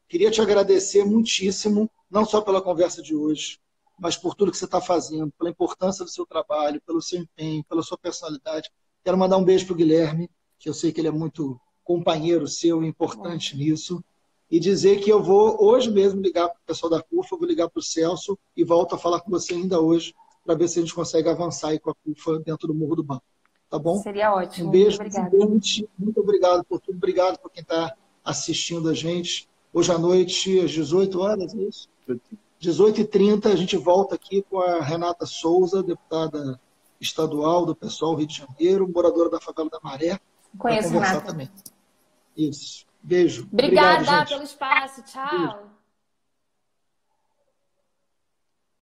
Queria te agradecer muitíssimo, não só pela conversa de hoje, mas por tudo que você está fazendo, pela importância do seu trabalho, pelo seu empenho, pela sua personalidade. Quero mandar um beijo para o Guilherme, que eu sei que ele é muito companheiro seu e importante nisso, e dizer que eu vou hoje mesmo ligar para o pessoal da CUFA, vou ligar para o Celso e volto a falar com você ainda hoje, para ver se a gente consegue avançar aí com a CUFA dentro do Morro do Banco. Tá bom? Seria ótimo. Um beijo, muito obrigada. muito obrigado por tudo, obrigado por quem está assistindo a gente. Hoje à noite, às 18 horas, é isso? 18h30, a gente volta aqui com a Renata Souza, deputada estadual do PSOL Rio de Janeiro, moradora da favela da Maré, para conversar Renata também. Isso. Beijo. Obrigada Obrigado, gente. pelo espaço. Tchau. Beijo.